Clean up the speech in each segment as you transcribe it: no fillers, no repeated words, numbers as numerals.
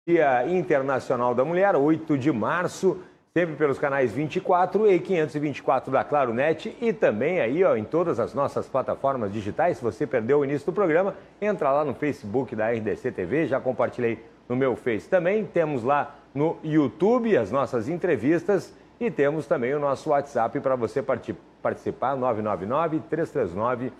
Dia Internacional da Mulher, 8 de março, sempre pelos canais 24 e 524 da Claro Net e também aí, ó, em todas as nossas plataformas digitais. Se você perdeu o início do programa, entra lá no Facebook da RDC TV, já compartilhei no meu Face também. Temos lá no YouTube as nossas entrevistas e temos também o nosso WhatsApp para você participar, 999-339-894.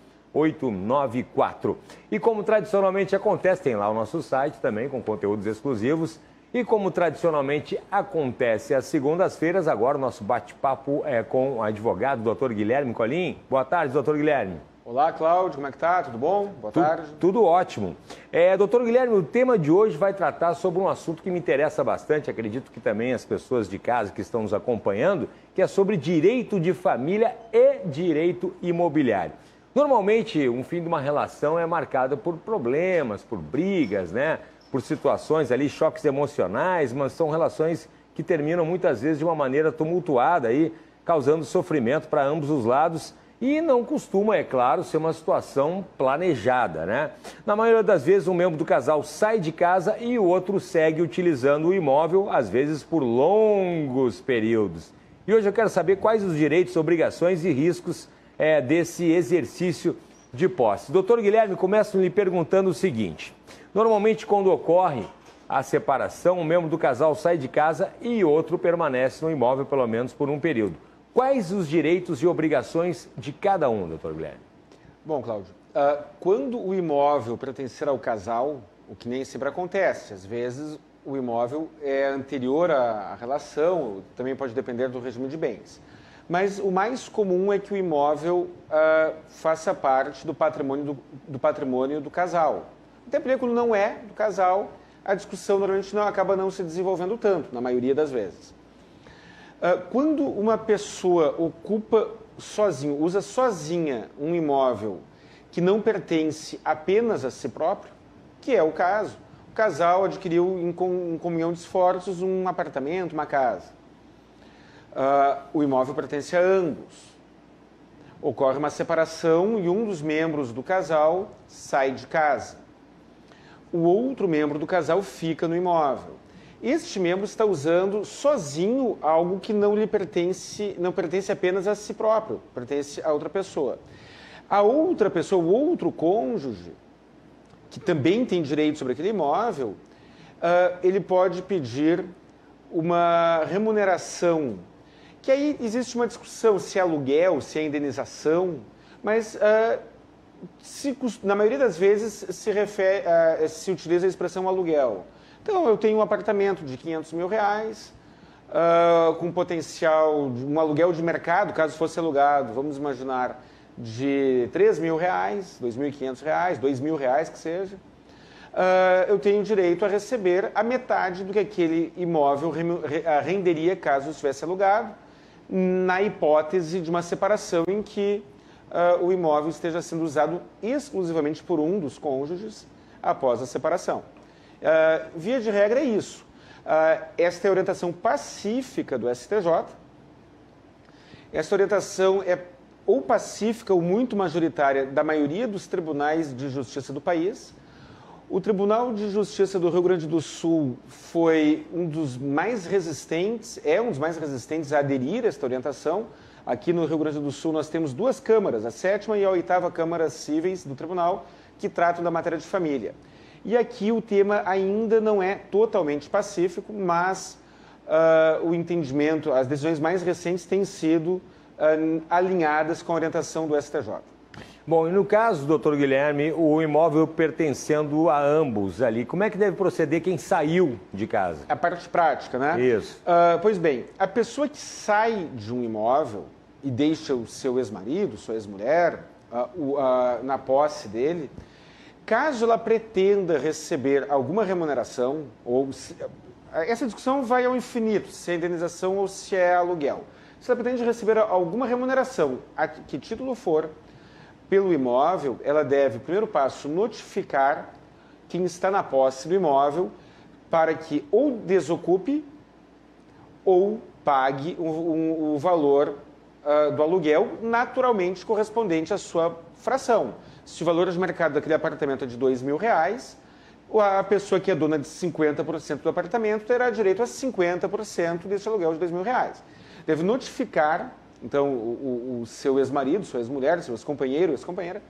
E como tradicionalmente acontece, tem lá o nosso site também com conteúdos exclusivos. E como tradicionalmente acontece às segundas-feiras, agora o nosso bate-papo é com o advogado Dr. Guilherme Colim. Boa tarde, Dr. Guilherme. Olá, Cláudio, como é que tá? Tudo bom? Boa tarde. Tudo ótimo. Dr. Guilherme, o tema de hoje vai tratar sobre um assunto que me interessa bastante, acredito que também as pessoas de casa que estão nos acompanhando, que é sobre direito de família e direito imobiliário. Normalmente, um fim de uma relação é marcado por problemas, por brigas, né? Por situações ali, choques emocionais, mas são relações que terminam muitas vezes de uma maneira tumultuada, aí, causando sofrimento para ambos os lados e não costuma, é claro, ser uma situação planejada, né? Na maioria das vezes, um membro do casal sai de casa e o outro segue utilizando o imóvel, às vezes por longos períodos. E hoje eu quero saber quais os direitos, obrigações e riscos desse exercício de posse. Doutor Guilherme, começo lhe perguntando o seguinte: normalmente, quando ocorre a separação, um membro do casal sai de casa e outro permanece no imóvel, pelo menos por um período. Quais os direitos e obrigações de cada um, doutor Guilherme? Bom, Cláudio, quando o imóvel pertencer ao casal, o que nem sempre acontece, às vezes o imóvel é anterior à relação, também pode depender do regime de bens. Mas o mais comum é que o imóvel faça parte do patrimônio do casal. Até porque quando não é do casal, a discussão normalmente acaba não se desenvolvendo tanto, na maioria das vezes. Quando uma pessoa ocupa sozinho, usa sozinha um imóvel que não pertence apenas a si próprio, que é o caso, o casal adquiriu em comunhão de esforços um apartamento, uma casa. O imóvel pertence a ambos. Ocorre uma separação e um dos membros do casal sai de casa. O outro membro do casal fica no imóvel. Este membro está usando sozinho algo que não pertence apenas a si próprio, pertence a outra pessoa. A outra pessoa, o outro cônjuge, que também tem direito sobre aquele imóvel, ele pode pedir uma remuneração, que aí existe uma discussão se é aluguel, se é indenização, mas na maioria das vezes se utiliza a expressão aluguel. Então, eu tenho um apartamento de R$500 mil, com potencial, um aluguel de mercado, caso fosse alugado, vamos imaginar, de R$3 mil, R$2.500, R$2.000 que seja. Eu tenho direito a receber a metade do que aquele imóvel renderia caso estivesse alugado, na hipótese de uma separação em que o imóvel esteja sendo usado exclusivamente por um dos cônjuges após a separação. Via de regra é isso. Esta é a orientação pacífica do STJ. Essa orientação é ou pacífica ou muito majoritária da maioria dos tribunais de justiça do país. O Tribunal de Justiça do Rio Grande do Sul foi um dos mais resistentes, a aderir a esta orientação. Aqui no Rio Grande do Sul nós temos duas câmaras, a 7ª e a 8ª Câmara Cíveis do Tribunal, que tratam da matéria de família. E aqui o tema ainda não é totalmente pacífico, mas o entendimento, as decisões mais recentes têm sido alinhadas com a orientação do STJ. Bom, e no caso, doutor Guilherme, o imóvel pertencendo a ambos ali, como é que deve proceder quem saiu de casa? A parte prática, né? Isso. Pois bem, a pessoa que sai de um imóvel e deixa o seu ex-marido, sua ex-mulher, na posse dele, caso ela pretenda receber alguma remuneração, essa discussão vai ao infinito, se é indenização ou se é aluguel. Se ela pretende receber alguma remuneração, a que título for, pelo imóvel, ela deve, primeiro passo, notificar quem está na posse do imóvel para que ou desocupe ou pague o valor do aluguel naturalmente correspondente à sua fração. Se o valor de mercado daquele apartamento é de R$2.000, a pessoa que é dona de 50% do apartamento terá direito a 50% desse aluguel de R$2.000. Deve notificar, então, o seu ex-marido, sua ex-mulher, seu ex-companheiro, ex-companheira,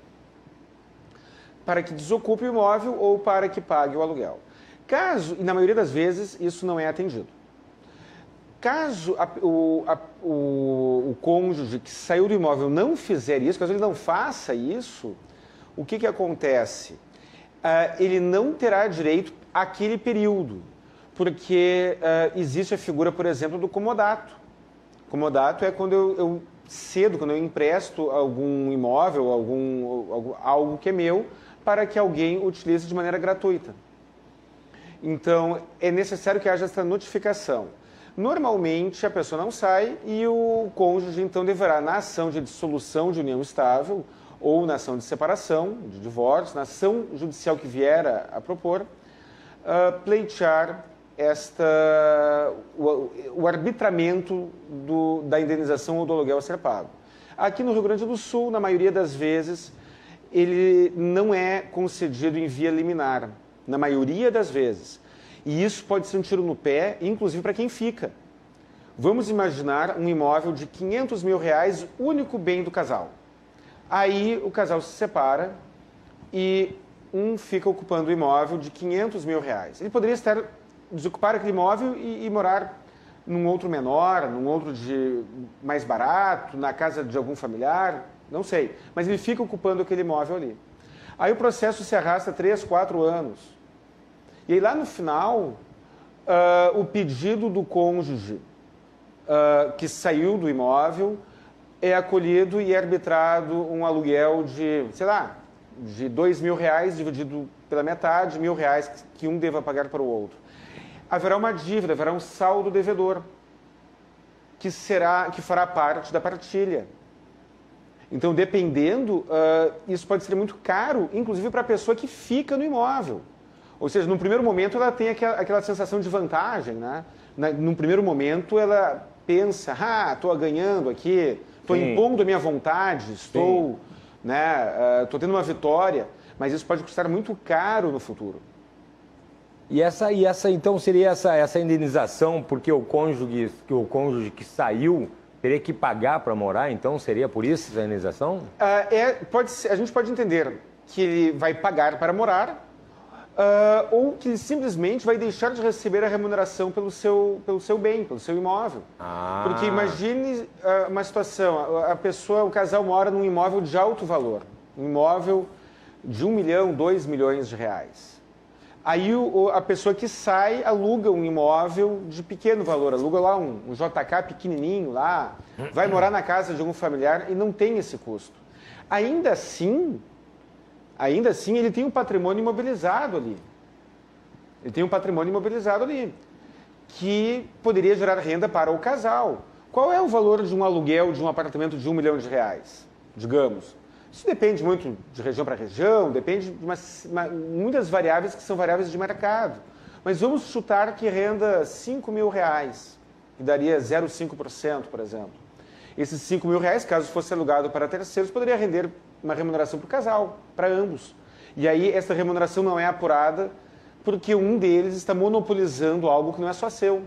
para que desocupe o imóvel ou para que pague o aluguel. Caso, e na maioria das vezes, isso não é atendido. Caso o cônjuge que saiu do imóvel não fizer isso, caso ele não faça isso, o que acontece? Ele não terá direito àquele período, porque existe a figura, por exemplo, do comodato. Comodato é quando eu cedo, quando eu empresto algum imóvel, algo que é meu, para que alguém utilize de maneira gratuita. Então, é necessário que haja essa notificação. Normalmente, a pessoa não sai e o cônjuge, então, deverá, na ação de dissolução de união estável ou na ação de separação, de divórcio, na ação judicial que vier a propor, pleitear o arbitramento da indenização ou do aluguel a ser pago. Aqui no Rio Grande do Sul, na maioria das vezes, ele não é concedido em via liminar, na maioria das vezes. E isso pode ser um tiro no pé, inclusive para quem fica. Vamos imaginar um imóvel de R$500.000, único bem do casal. Aí o casal se separa e um fica ocupando o imóvel de R$500.000. Ele poderia desocupar aquele imóvel e morar num outro menor, num outro mais barato, na casa de algum familiar, não sei. Mas ele fica ocupando aquele imóvel ali. Aí o processo se arrasta 3, 4 anos. E aí lá no final, o pedido do cônjuge que saiu do imóvel é acolhido e é arbitrado um aluguel de, sei lá, de R$2.000 dividido pela metade, R$1.000 que um deva pagar para o outro. Haverá uma dívida, haverá um saldo devedor, que fará parte da partilha. Então, dependendo, isso pode ser muito caro, inclusive para a pessoa que fica no imóvel. Ou seja, no primeiro momento ela tem aquela sensação de vantagem, né? No primeiro momento ela pensa, estou ganhando aqui, estou impondo a minha vontade, estou tendo uma vitória, mas isso pode custar muito caro no futuro. E essa então seria essa indenização, porque o cônjuge que saiu teria que pagar para morar, então seria por isso essa indenização? A gente pode entender que ele vai pagar para morar, ou que ele simplesmente vai deixar de receber a remuneração pelo seu bem, pelo seu imóvel. Porque imagine uma situação, o casal mora num imóvel de alto valor, um imóvel de 1 milhão, 2 milhões de reais. Aí a pessoa que sai aluga um imóvel de pequeno valor, aluga lá um JK pequenininho lá, vai morar na casa de algum familiar e não tem esse custo. Ainda assim, ele tem um patrimônio imobilizado ali. Que poderia gerar renda para o casal. Qual é o valor de um aluguel de um apartamento de 1 milhão de reais, digamos? Isso depende muito de região para região, depende de muitas variáveis que são variáveis de mercado. Mas vamos chutar que renda R$5.000, que daria 0,5%, por exemplo. Esses R$5.000, caso fosse alugado para terceiros, poderia render uma remuneração para o casal, para ambos. E aí essa remuneração não é apurada porque um deles está monopolizando algo que não é só seu.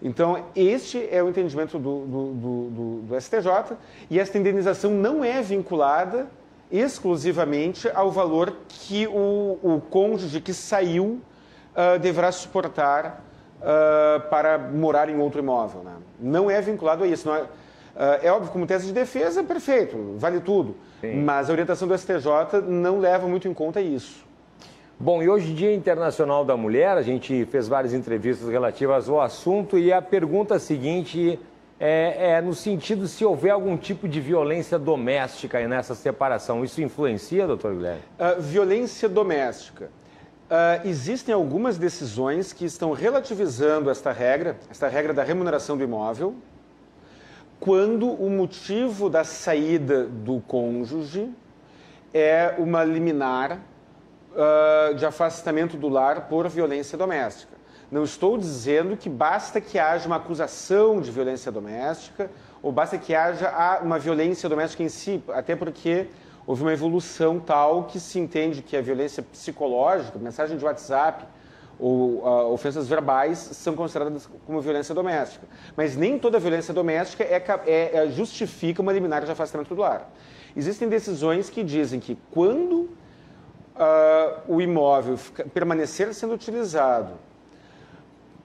Então, este é o entendimento do STJ, e esta indenização não é vinculada exclusivamente ao valor que o cônjuge que saiu deverá suportar para morar em outro imóvel. Né? Não é vinculado a isso. Não é óbvio, como tese de defesa, perfeito, vale tudo. Sim. Mas a orientação do STJ não leva muito em conta isso. Bom, e hoje, Dia Internacional da Mulher, a gente fez várias entrevistas relativas ao assunto e a pergunta seguinte é no sentido se houver algum tipo de violência doméstica nessa separação. Isso influencia, doutor Guilherme? Violência doméstica. Existem algumas decisões que estão relativizando esta regra da remuneração do imóvel, quando o motivo da saída do cônjuge é uma liminar de afastamento do lar por violência doméstica. Não estou dizendo que basta que haja uma acusação de violência doméstica ou basta que haja uma violência doméstica em si, até porque houve uma evolução tal que se entende que a violência psicológica, mensagem de WhatsApp ou ofensas verbais são consideradas como violência doméstica. Mas nem toda violência doméstica justifica uma liminar de afastamento do lar. Existem decisões que dizem que quando o imóvel permanecer sendo utilizado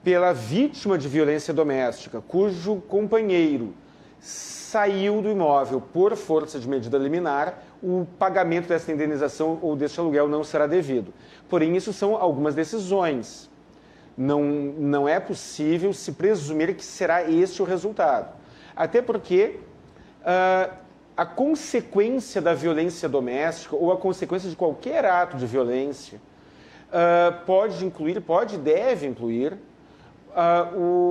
pela vítima de violência doméstica, cujo companheiro saiu do imóvel por força de medida liminar, o pagamento dessa indenização ou deste aluguel não será devido. Porém, isso são algumas decisões. Não é possível se presumir que será este o resultado. Até porque a consequência da violência doméstica ou a consequência de qualquer ato de violência deve incluir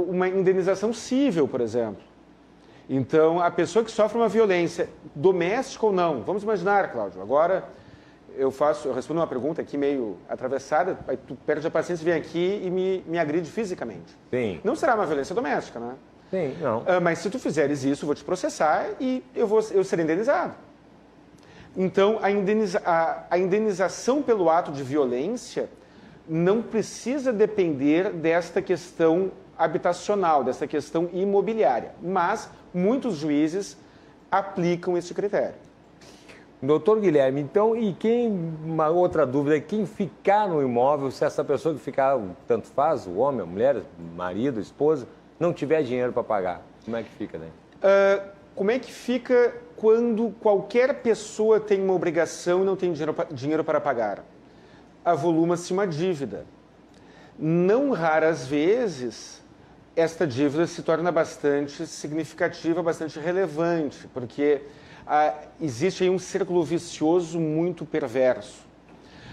uma indenização cível, por exemplo. Então, a pessoa que sofre uma violência doméstica ou não, vamos imaginar, Cláudio, agora eu respondo uma pergunta aqui meio atravessada, aí tu perde a paciência e vem aqui e me agride fisicamente. Sim. Não será uma violência doméstica, né? Sim, não. Mas se tu fizeres isso, eu vou te processar e eu serei indenizado. Então, a indenização pelo ato de violência não precisa depender desta questão habitacional, dessa questão imobiliária, mas muitos juízes aplicam esse critério. Doutor Guilherme, então, uma outra dúvida, quem ficar no imóvel, se essa pessoa que ficar, tanto faz, o homem, a mulher, o marido, a esposa, não tiver dinheiro para pagar, como é que fica, né? Como é que fica quando qualquer pessoa tem uma obrigação e não tem dinheiro para pagar? Avoluma-se uma dívida. Não raras vezes, esta dívida se torna bastante significativa, bastante relevante, porque existe aí um círculo vicioso muito perverso.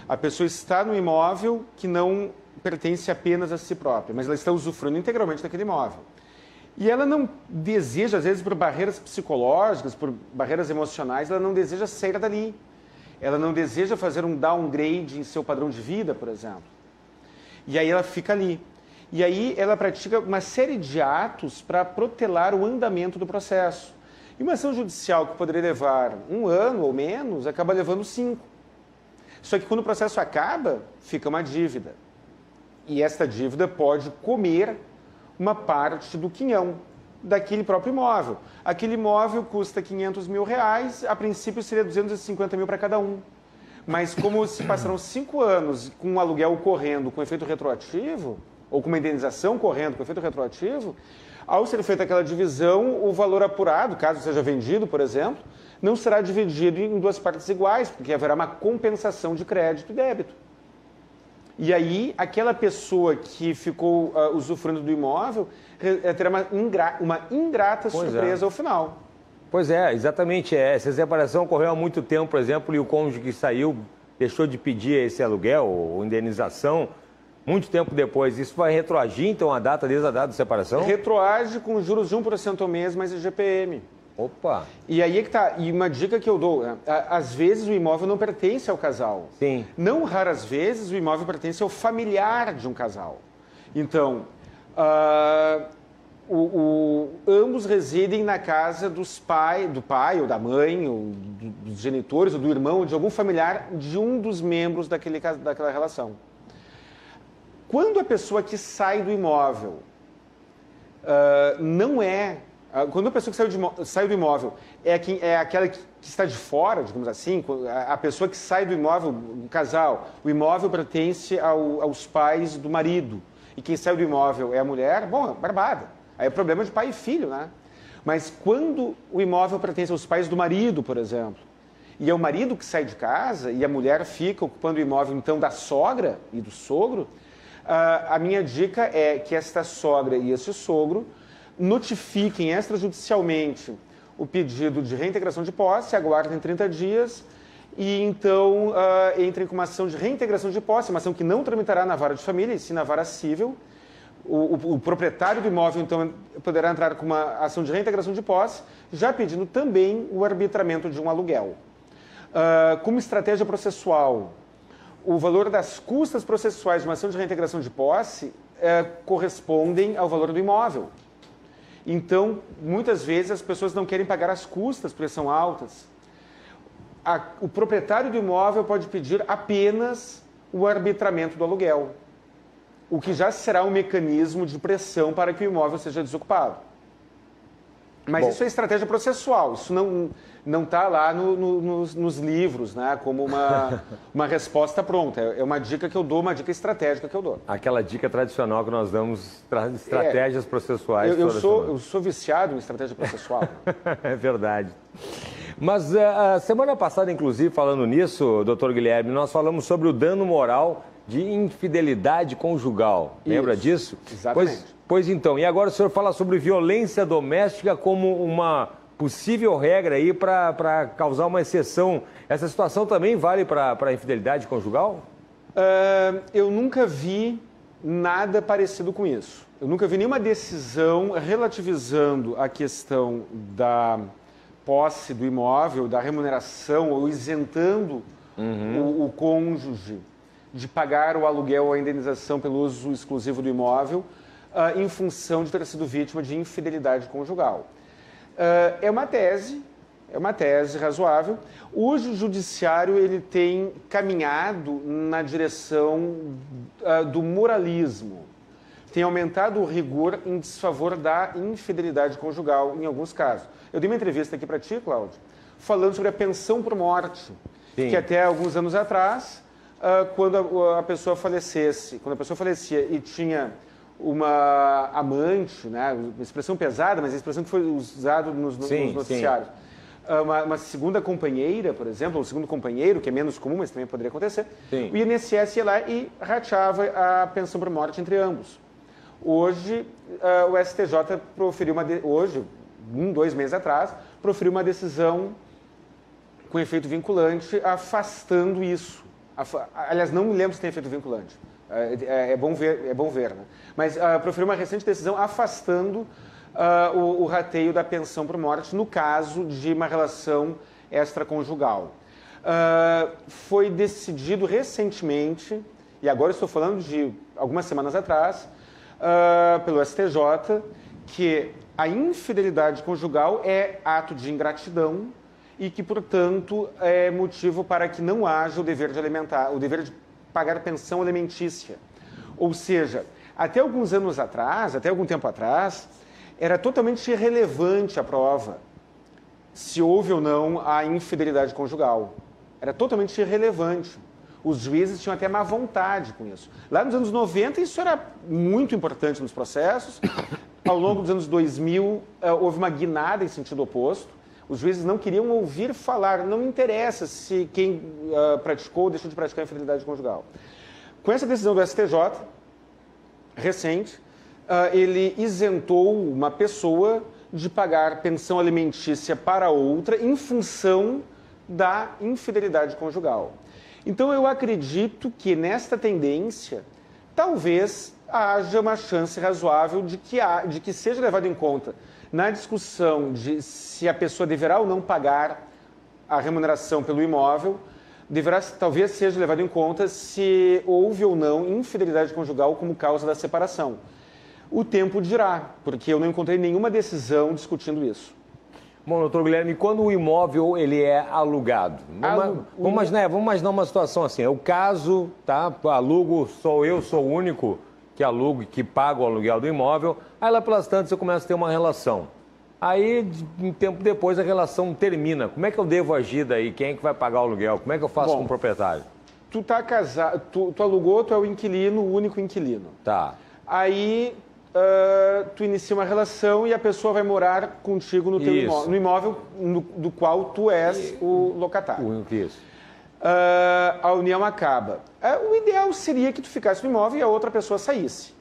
A pessoa está no imóvel que não pertence apenas a si própria, mas ela está usufruindo integralmente daquele imóvel. E ela não deseja, às vezes, por barreiras psicológicas, por barreiras emocionais, ela não deseja sair dali. Ela não deseja fazer um downgrade em seu padrão de vida, por exemplo. E aí ela fica ali. E aí ela pratica uma série de atos para protelar o andamento do processo. E uma ação judicial que poderia levar 1 ano ou menos, acaba levando 5. Só que quando o processo acaba, fica uma dívida. E esta dívida pode comer uma parte do quinhão daquele próprio imóvel. Aquele imóvel custa R$500 mil, a princípio seria 250 mil para cada um. Mas como se passaram 5 anos com um aluguel correndo com efeito retroativo, ou com uma indenização correndo com efeito retroativo, ao ser feita aquela divisão, o valor apurado, caso seja vendido, por exemplo, não será dividido em 2 partes iguais, porque haverá uma compensação de crédito e débito. E aí, aquela pessoa que ficou usufruindo do imóvel terá uma ingrata surpresa ao final. Pois é, exatamente. Se a separação ocorreu há muito tempo, por exemplo, e o cônjuge que saiu deixou de pedir esse aluguel ou indenização, muito tempo depois, isso vai retroagir, então, desde a data da separação? Retroage com juros de 1% ao mês, mais IGPM. Opa! E aí é que tá. E uma dica que eu dou, às vezes o imóvel não pertence ao casal. Sim. Não raras vezes o imóvel pertence ao familiar de um casal. Então, ambos residem na casa do pai ou da mãe, ou dos genitores, ou do irmão, ou de algum familiar de um dos membros daquela relação. Quando a pessoa que sai do imóvel quando a pessoa que sai do imóvel é aquela que está de fora, digamos assim, a pessoa que sai do imóvel, o casal, o imóvel pertence aos pais do marido, e quem sai do imóvel é a mulher, bom, é barbada. Aí é problema de pai e filho, né? Mas quando o imóvel pertence aos pais do marido, por exemplo, e é o marido que sai de casa, e a mulher fica ocupando o imóvel, então, da sogra e do sogro, a minha dica é que esta sogra e esse sogro notifiquem extrajudicialmente o pedido de reintegração de posse, aguardem 30 dias e então entrem com uma ação de reintegração de posse, uma ação que não tramitará na vara de família, e sim na vara cível. O proprietário do imóvel, então, poderá entrar com uma ação de reintegração de posse, já pedindo também o arbitramento de um aluguel. Como estratégia processual, o valor das custas processuais de uma ação de reintegração de posse correspondem ao valor do imóvel. Então, muitas vezes as pessoas não querem pagar as custas porque são altas. o proprietário do imóvel pode pedir apenas o arbitramento do aluguel, o que já será um mecanismo de pressão para que o imóvel seja desocupado. Mas isso é estratégia processual, isso não está lá nos livros, né, como uma resposta pronta. É uma dica que eu dou, uma dica estratégica que eu dou. Aquela dica tradicional que nós damos, estratégias processuais. Eu sou viciado em estratégia processual. É verdade. Mas a semana passada, inclusive, falando nisso, doutor Guilherme, nós falamos sobre o dano moral de infidelidade conjugal. Lembra disso? Exatamente. Pois então, e agora o senhor fala sobre violência doméstica como uma possível regra aí para causar uma exceção. Essa situação também vale para a infidelidade conjugal? Eu nunca vi nada parecido com isso. Eu nunca vi nenhuma decisão relativizando a questão da posse do imóvel, da remuneração, ou isentando o cônjuge de pagar o aluguel ou a indenização pelo uso exclusivo do imóvel, em função de ter sido vítima de infidelidade conjugal. É uma tese razoável. O judiciário ele tem caminhado na direção do moralismo, tem aumentado o rigor em desfavor da infidelidade conjugal em alguns casos. Eu dei uma entrevista aqui para ti, Cláudio, falando sobre a pensão por morte, que até alguns anos atrás, quando a pessoa falecia e tinha uma amante, né, uma expressão pesada, mas a expressão que foi usada nos noticiários, uma segunda companheira, por exemplo, ou um segundo companheiro, que é menos comum, mas também poderia acontecer, o INSS ia lá e rateava a pensão por morte entre ambos. Hoje, o STJ proferiu hoje, 2 meses atrás, proferiu uma decisão com efeito vinculante afastando isso. Aliás, não me lembro se tem efeito vinculante. É bom ver, né? Mas proferiu uma recente decisão afastando o rateio da pensão por morte no caso de uma relação extraconjugal. Foi decidido recentemente, e agora estou falando de algumas semanas atrás, pelo STJ, que a infidelidade conjugal é ato de ingratidão e que, portanto, é motivo para que não haja o dever de alimentar, o dever de pagar pensão alimentícia. Ou seja, até algum tempo atrás, era totalmente irrelevante a prova se houve ou não a infidelidade conjugal. Era totalmente irrelevante. Os juízes tinham até má vontade com isso. Lá nos anos 90, isso era muito importante nos processos. Ao longo dos anos 2000, houve uma guinada em sentido oposto. Os juízes não queriam ouvir falar, não me interessa se quem praticou ou deixou de praticar a infidelidade conjugal. Com essa decisão do STJ, recente, ele isentou uma pessoa de pagar pensão alimentícia para outra em função da infidelidade conjugal. Então, eu acredito que nesta tendência, talvez haja uma chance razoável de que seja levado em conta na discussão de se a pessoa deverá ou não pagar a remuneração pelo imóvel, talvez seja levado em conta se houve ou não infidelidade conjugal como causa da separação. O tempo dirá, porque eu não encontrei nenhuma decisão discutindo isso. Bom, doutor Guilherme, quando o imóvel ele é alugado, vamos imaginar uma situação assim, eu caso, tá, alugo, eu sou o único que alugo, que paga o aluguel do imóvel, aí lá pelas tantas eu começo a ter uma relação. Aí, um tempo depois, a relação termina. Como é que eu devo agir daí? Quem é que vai pagar o aluguel? Como é que eu faço com o proprietário? Tu tá casado, tu alugou, tu é o inquilino, o único inquilino. Tá. Aí, tu inicia uma relação e a pessoa vai morar contigo no teu imóvel, no imóvel do qual tu és o locatário. Isso. A união acaba. O ideal seria que tu ficasse no imóvel e a outra pessoa saísse.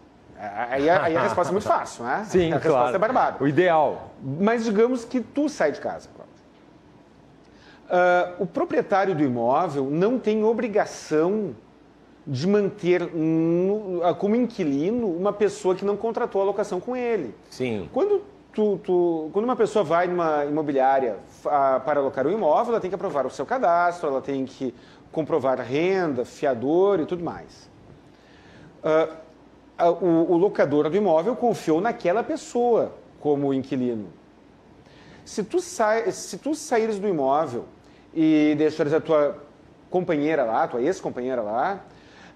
Aí a resposta é muito fácil, né? Sim, a resposta é barbada. O ideal. Mas digamos que tu sai de casa, Cláudio. O proprietário do imóvel não tem obrigação de manter como inquilino uma pessoa que não contratou a locação com ele. Sim. Quando uma pessoa vai numa imobiliária para alocar o imóvel, ela tem que aprovar o seu cadastro, ela tem que comprovar renda, fiador e tudo mais. O locador do imóvel confiou naquela pessoa, como inquilino. Se tu saíres do imóvel e deixares a tua companheira lá, a tua ex-companheira lá,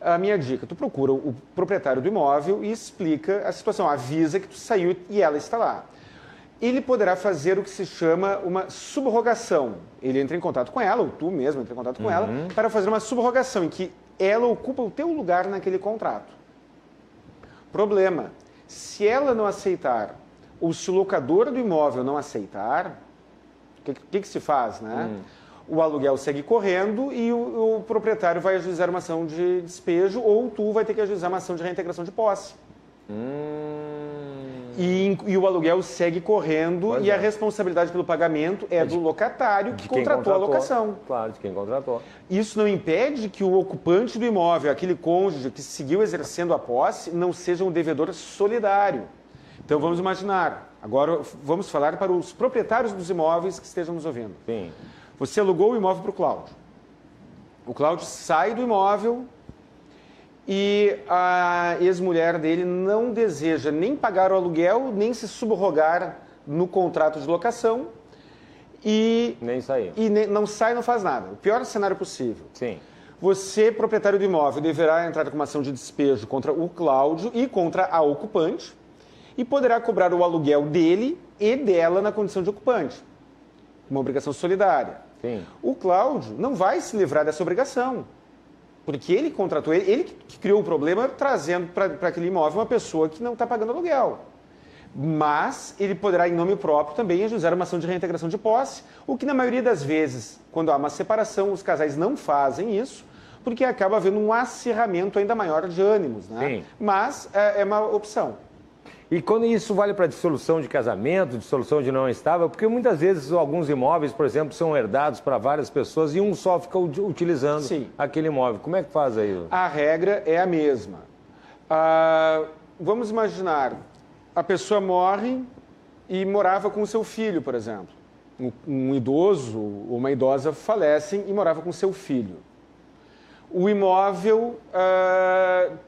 a minha dica, tu procura o proprietário do imóvel e explica a situação, avisa que tu saiu e ela está lá. Ele poderá fazer o que se chama uma subrogação. Ele entra em contato com ela, ou tu mesmo entra em contato com ela, para fazer uma subrogação, em que ela ocupa o teu lugar naquele contrato. Problema, se ela não aceitar, ou se o locador do imóvel não aceitar, o que se faz, né? O aluguel segue correndo e o proprietário vai ajuizar uma ação de despejo, ou tu vai ter que ajuizar uma ação de reintegração de posse. E o aluguel segue correndo e a responsabilidade pelo pagamento é do locatário que contratou a locação. Claro, de quem contratou. Isso não impede que o ocupante do imóvel, aquele cônjuge que seguiu exercendo a posse, não seja um devedor solidário. Então vamos imaginar, agora vamos falar para os proprietários dos imóveis que estejam nos ouvindo. Sim. Você alugou o imóvel para o Cláudio. O Cláudio sai do imóvel e a ex-mulher dele não deseja nem pagar o aluguel, nem se subrogar no contrato de locação e... Nem sair. E não sai, não faz nada. O pior cenário possível. Sim. Você, proprietário do imóvel, deverá entrar com uma ação de despejo contra o Cláudio e contra a ocupante e poderá cobrar o aluguel dele e dela na condição de ocupante. Uma obrigação solidária. Sim. O Cláudio não vai se livrar dessa obrigação. Porque ele contratou, ele que criou o problema trazendo para aquele imóvel uma pessoa que não está pagando aluguel. Mas ele poderá, em nome próprio, também ajuizar uma ação de reintegração de posse, o que na maioria das vezes, quando há uma separação, os casais não fazem isso, porque acaba havendo um acirramento ainda maior de ânimos, né? Sim. Mas é uma opção. E quando isso vale para dissolução de casamento, dissolução de união estável, porque muitas vezes alguns imóveis, por exemplo, são herdados para várias pessoas e um só fica utilizando aquele imóvel. Como é que faz aí? A regra é a mesma. Vamos imaginar, a pessoa morre e morava com o seu filho, por exemplo. Um idoso ou uma idosa falecem e morava com o seu filho. O imóvel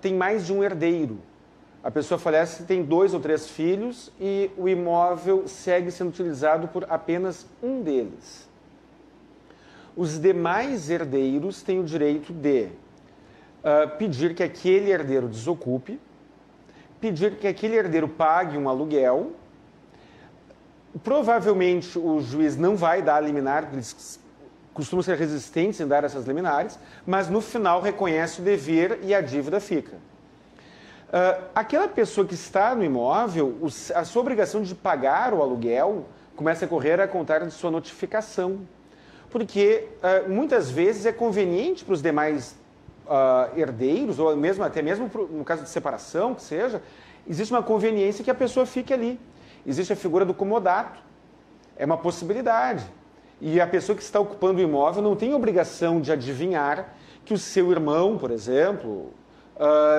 tem mais de um herdeiro. A pessoa falece, tem 2 ou 3 filhos e o imóvel segue sendo utilizado por apenas um deles. Os demais herdeiros têm o direito de pedir que aquele herdeiro desocupe, pedir que aquele herdeiro pague um aluguel. Provavelmente o juiz não vai dar liminar, porque eles costumam ser resistentes em dar essas liminares, mas no final reconhece o dever e a dívida fica. Aquela pessoa que está no imóvel, a sua obrigação de pagar o aluguel começa a correr a contar de sua notificação. Porque muitas vezes é conveniente para os demais herdeiros, ou mesmo, até mesmo no caso de separação, que seja, existe uma conveniência que a pessoa fique ali. Existe a figura do comodato. É uma possibilidade. E a pessoa que está ocupando o imóvel não tem obrigação de adivinhar que o seu irmão, por exemplo,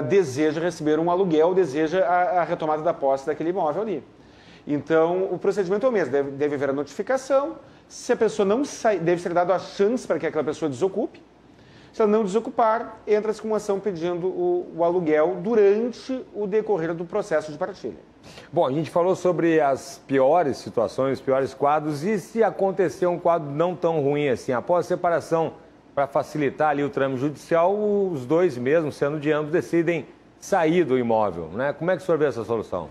deseja receber um aluguel, deseja a retomada da posse daquele imóvel ali. Então, o procedimento é o mesmo, deve haver a notificação, se a pessoa não sai, deve ser dada a chance para que aquela pessoa desocupe, se ela não desocupar, entra-se com uma ação pedindo o aluguel durante o decorrer do processo de partilha. Bom, a gente falou sobre as piores situações, os piores quadros, e se acontecer um quadro não tão ruim assim, após a separação, para facilitar ali o trâmite judicial, os dois mesmo, sendo de ambos, decidem sair do imóvel, né? Como é que o senhor vê essa solução?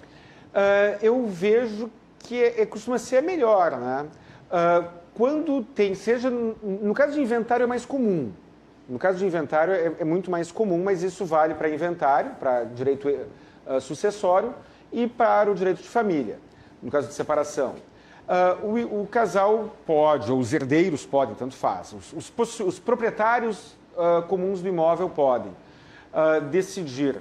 Eu vejo que costuma ser melhor, né? Quando tem, seja, no caso de inventário é mais comum. No caso de inventário é muito mais comum, mas isso vale para inventário, para direito sucessório e para o direito de família, no caso de separação. O casal pode, ou os herdeiros podem, tanto faz. Os proprietários comuns do imóvel podem decidir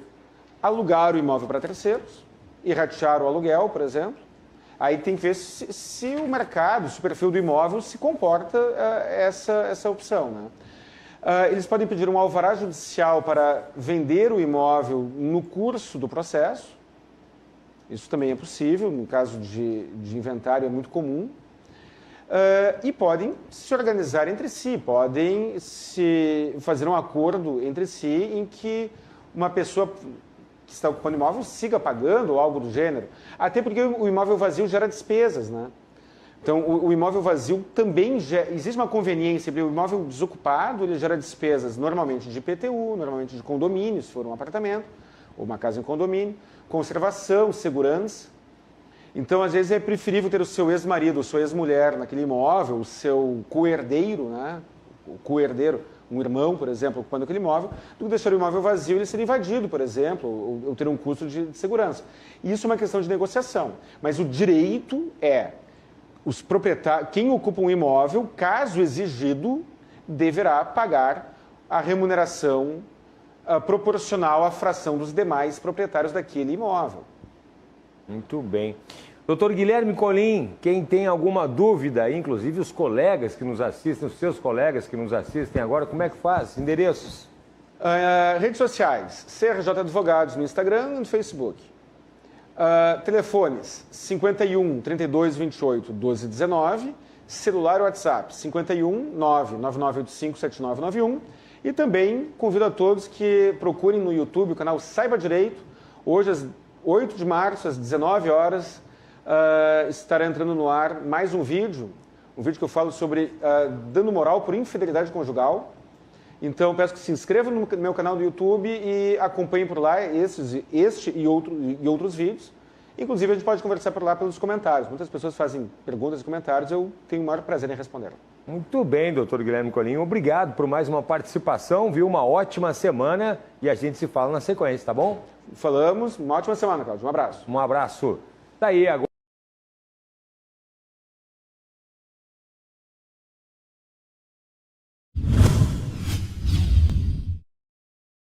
alugar o imóvel para terceiros e ratear o aluguel, por exemplo. Aí tem que ver se o mercado, se o perfil do imóvel se comporta essa opção, né? Eles podem pedir um alvará judicial para vender o imóvel no curso do processo. Isso também é possível, no caso de inventário é muito comum. E podem se organizar entre si, podem fazer um acordo entre si em que uma pessoa que está ocupando o imóvel siga pagando ou algo do gênero. Até porque o imóvel vazio gera despesas, né? Então, o imóvel vazio também existe uma conveniência. O imóvel desocupado, ele gera despesas normalmente de IPTU, normalmente de condomínio, se for um apartamento, ou uma casa em condomínio, conservação, segurança. Então, às vezes, é preferível ter o seu ex-marido, ou sua ex-mulher naquele imóvel, o seu co-herdeiro, né? O co-herdeiro, um irmão, por exemplo, ocupando aquele imóvel, do que deixar o imóvel vazio e ele ser invadido, por exemplo, ou ter um custo de segurança. Isso é uma questão de negociação. Mas o direito é os proprietários, quem ocupa um imóvel, caso exigido, deverá pagar a remuneração proporcional à fração dos demais proprietários daquele imóvel. Muito bem. Doutor Guilherme Colim, quem tem alguma dúvida, inclusive os colegas que nos assistem, os seus colegas que nos assistem agora, como é que faz? Endereços? Redes sociais, CRJ Advogados no Instagram e no Facebook. Telefones 51 32 28 12 19, celular e WhatsApp 51 99985 7991 e também convido a todos que procurem no YouTube o canal Saiba Direito. Hoje, às 8 de março, às 19 horas, estará entrando no ar mais um vídeo que eu falo sobre dano moral por infidelidade conjugal. Então, peço que se inscrevam no meu canal do YouTube e acompanhem por lá este e outros vídeos. Inclusive, a gente pode conversar por lá pelos comentários. Muitas pessoas fazem perguntas e comentários, eu tenho o maior prazer em responder. Muito bem, doutor Guilherme Colim. Obrigado por mais uma participação, viu? Uma ótima semana e a gente se fala na sequência, tá bom? Falamos. Uma ótima semana, Cláudio. Um abraço. Um abraço. Tá aí agora.